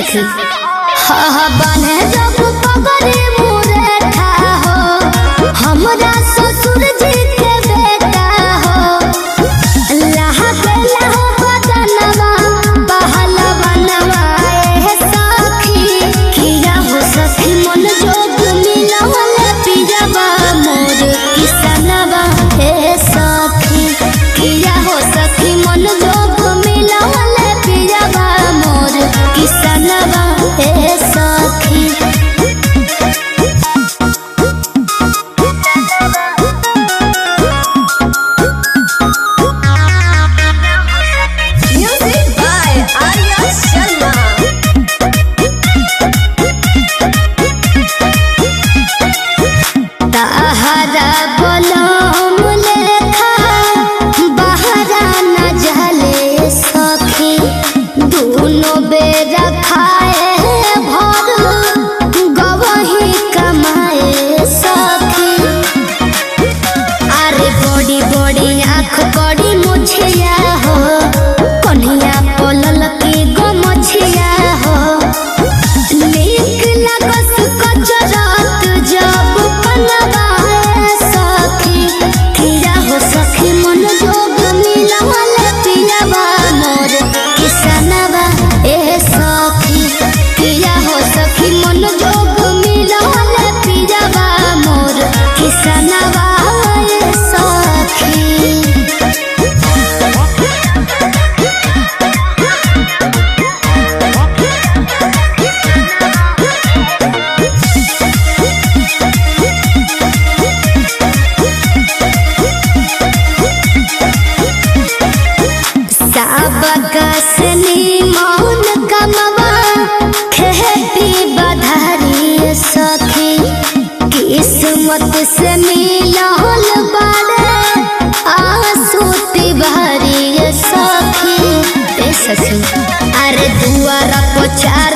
सखी हा बने जब पगड़ी मुरे था हो हमरा ससुर जी के बेटा हो अल्लाह बेला हो बदनवा बहलवा नवाए सखी किया हो सखी मन जोग मिलवले पिजवा मोर किसनवा हे सखी किया हो सखी मन जोग मिलवले पिजवा मोर किसनवा हे सखी Music by Arya Sharma. ताहरा बलम लेखा बहरा न जले सखी दोनों बेरा खाए भर गवही कमाए सखी अरे बड़ी बड़ी आँख बड़ी मुछिया हो कन्हिया पलल के गमछिया हो नीक लगस कचरात जब पनवाए सखी किया हो सखी मन जोग मिलवले पियवा मोर किसनवा ए सखी किया हो सखी मन जोग मिलवले पियवा मोर किसनवा ए सखी सबकसनी मौन कमवा खेती बधारी सखी किस्मत से मिलल बारे आसूती भरी सखी ए सखी अरे दुआरा पर चार